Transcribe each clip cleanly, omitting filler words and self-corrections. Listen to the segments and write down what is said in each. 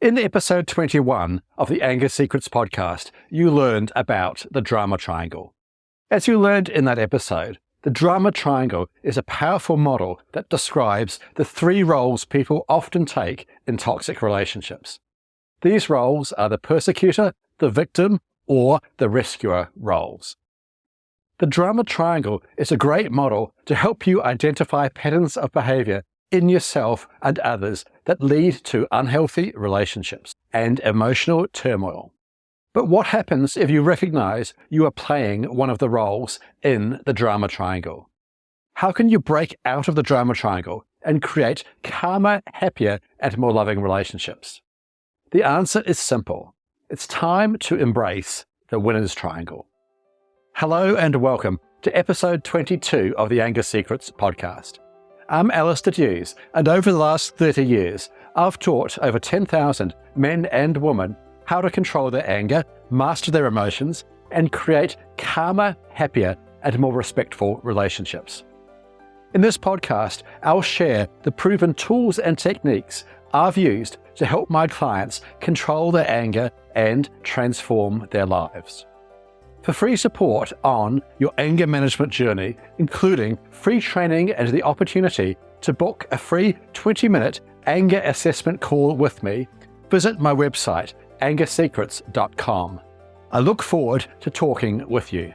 In episode 21 of the Anger Secrets podcast, you learned about the drama triangle. As you learned in that episode, the drama triangle is a powerful model that describes the three roles people often take in toxic relationships. These roles are the persecutor, the victim, or the rescuer roles. The drama triangle is a great model to help you identify patterns of behavior in yourself and others that lead to unhealthy relationships and emotional turmoil. But what happens if you recognize you are playing one of the roles in the drama triangle? How can you break out of the drama triangle and create calmer, happier, and more loving relationships? The answer is simple. It's time to embrace the winner's triangle. Hello and welcome to episode 22 of the Anger Secrets podcast. I'm Alistair Hughes, and over the last 30 years, I've taught over 10,000 men and women how to control their anger, master their emotions, and create calmer, happier, and more respectful relationships. In this podcast, I'll share the proven tools and techniques I've used to help my clients control their anger and transform their lives. For free support on your anger management journey, including free training and the opportunity to book a free 20-minute anger assessment call with me, visit my website, angersecrets.com. I look forward to talking with you.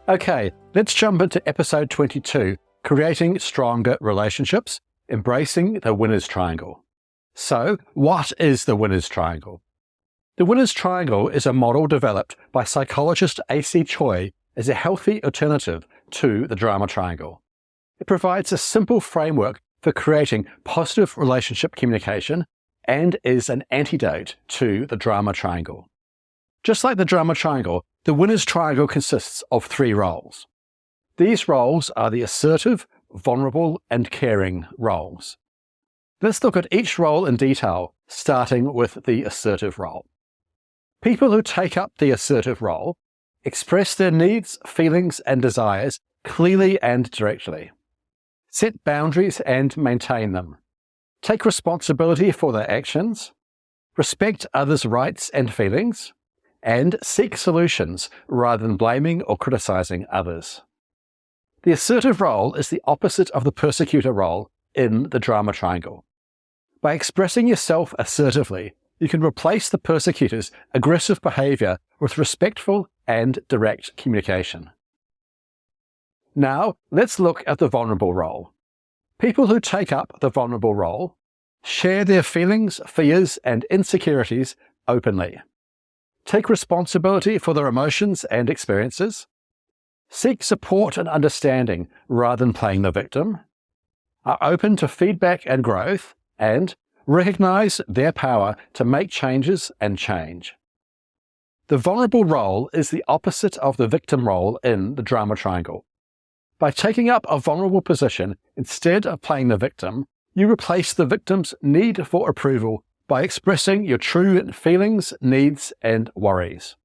Okay, let's jump into episode 22, Creating Stronger Relationships, Embracing the Winner's Triangle. So, what is the Winner's Triangle? The Winner's Triangle is a model developed by psychologist Acey Choy as a healthy alternative to the drama triangle. It provides a simple framework for creating positive relationship communication and is an antidote to the drama triangle. Just like the drama triangle, the Winner's Triangle consists of three roles. These roles are the assertive, vulnerable, and caring roles. Let's look at each role in detail, starting with the assertive role. People who take up the assertive role express their needs, feelings, and desires clearly and directly. Set boundaries and maintain them. Take responsibility for their actions. Respect others' rights and feelings. And seek solutions rather than blaming or criticizing others. The assertive role is the opposite of the persecutor role in the drama triangle. By expressing yourself assertively, you can replace the persecutor's aggressive behavior with respectful and direct communication. Now, let's look at the vulnerable role. People who take up the vulnerable role share their feelings, fears, and insecurities openly. Take responsibility for their emotions and experiences. Seek support and understanding rather than playing the victim. Are open to feedback and growth, and recognize their power to make changes and change. The vulnerable role is the opposite of the victim role in the drama triangle. By taking up a vulnerable position instead of playing the victim, you replace the victim's need for approval by expressing your true feelings, needs, and worries.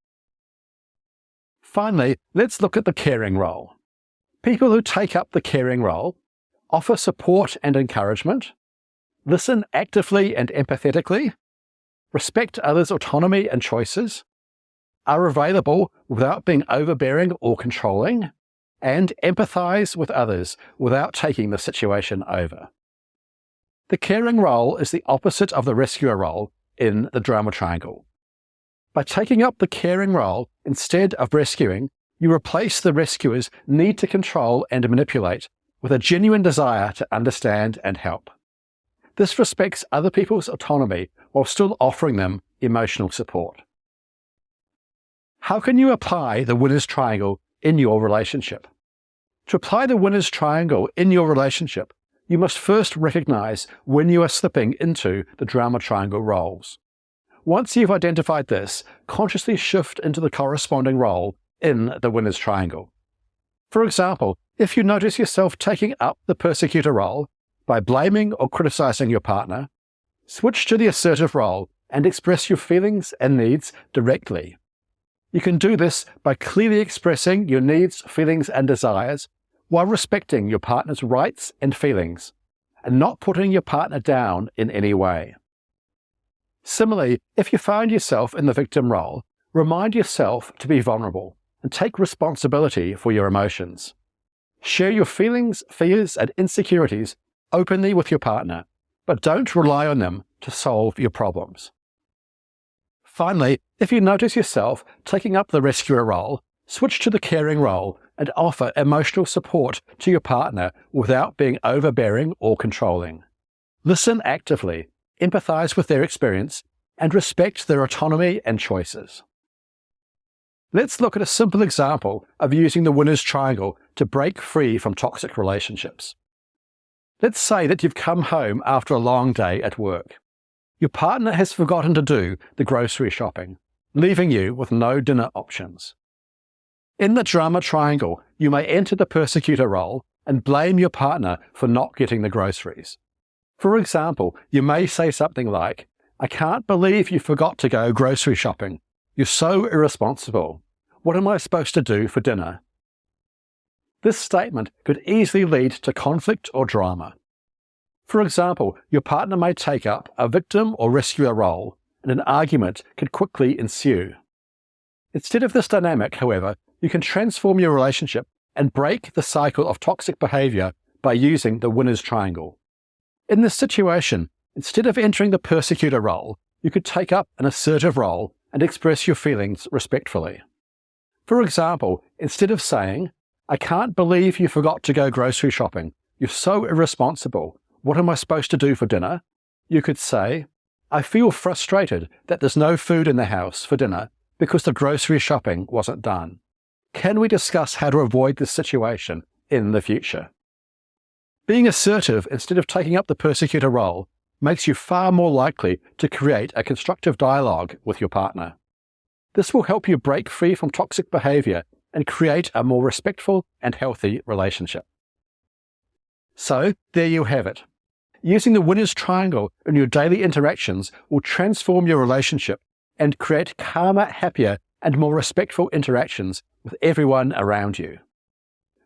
Finally, let's look at the caring role. People who take up the caring role offer support and encouragement, listen actively and empathetically, respect others' autonomy and choices, are available without being overbearing or controlling, and empathize with others without taking the situation over. The caring role is the opposite of the rescuer role in the drama triangle. By taking up the caring role instead of rescuing, you replace the rescuer's need to control and manipulate with a genuine desire to understand and help. This respects other people's autonomy while still offering them emotional support. How can you apply the Winner's Triangle in your relationship? To apply the Winner's Triangle in your relationship, you must first recognize when you are slipping into the drama triangle roles. Once you've identified this, consciously shift into the corresponding role in the Winner's Triangle. For example, if you notice yourself taking up the persecutor role by blaming or criticizing your partner, switch to the assertive role and express your feelings and needs directly. You can do this by clearly expressing your needs, feelings, and desires while respecting your partner's rights and feelings, and not putting your partner down in any way. Similarly, if you find yourself in the victim role, remind yourself to be vulnerable and take responsibility for your emotions. Share your feelings, fears, and insecurities openly with your partner, but don't rely on them to solve your problems. Finally, if you notice yourself taking up the rescuer role, switch to the caring role and offer emotional support to your partner without being overbearing or controlling. Listen actively, empathize with their experience, and respect their autonomy and choices. Let's look at a simple example of using the winner's triangle to break free from toxic relationships. Let's say that you've come home after a long day at work. Your partner has forgotten to do the grocery shopping, leaving you with no dinner options. In the drama triangle, you may enter the persecutor role and blame your partner for not getting the groceries. For example, you may say something like, "I can't believe you forgot to go grocery shopping. You're so irresponsible. What am I supposed to do for dinner?" This statement could easily lead to conflict or drama. For example, your partner may take up a victim or rescuer role, and an argument could quickly ensue. Instead of this dynamic, however, you can transform your relationship and break the cycle of toxic behavior by using the winner's triangle. In this situation, instead of entering the persecutor role, you could take up an assertive role and express your feelings respectfully. For example, instead of saying, "I can't believe you forgot to go grocery shopping. You're so irresponsible. What am I supposed to do for dinner?" you could say, "I feel frustrated that there's no food in the house for dinner because the grocery shopping wasn't done. Can we discuss how to avoid this situation in the future?" Being assertive instead of taking up the persecutor role makes you far more likely to create a constructive dialogue with your partner. This will help you break free from toxic behavior and create a more respectful and healthy relationship. So, there you have it. Using the winner's triangle in your daily interactions will transform your relationship and create calmer, happier, and more respectful interactions with everyone around you.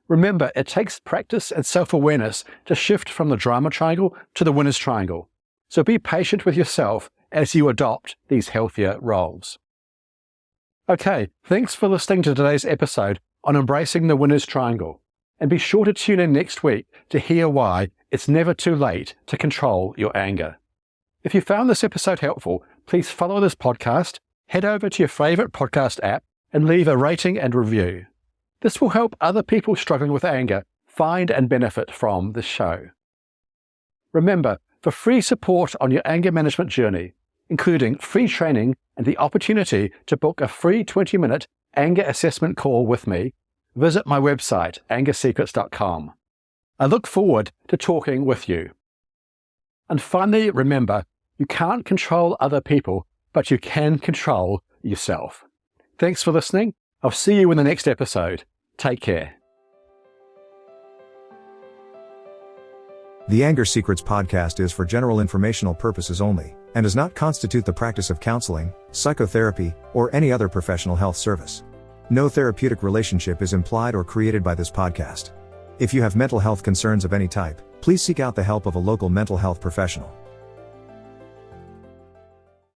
Remember, it takes practice and self-awareness to shift from the drama triangle to the winner's triangle. So be patient with yourself as you adopt these healthier roles. Okay, thanks for listening to today's episode on embracing the winner's triangle. And be sure to tune in next week to hear why it's never too late to control your anger. If you found this episode helpful, please follow this podcast, head over to your favorite podcast app, and leave a rating and review. This will help other people struggling with anger find and benefit from this show. Remember, for free support on your anger management journey, including free training and the opportunity to book a free 20-minute anger assessment call with me, visit my website, angersecrets.com. I look forward to talking with you. And finally, remember, you can't control other people, but you can control yourself. Thanks for listening. I'll see you in the next episode. Take care. The Anger Secrets podcast is for general informational purposes only, and does not constitute the practice of counseling, psychotherapy, or any other professional health service. No therapeutic relationship is implied or created by this podcast. If you have mental health concerns of any type, please seek out the help of a local mental health professional.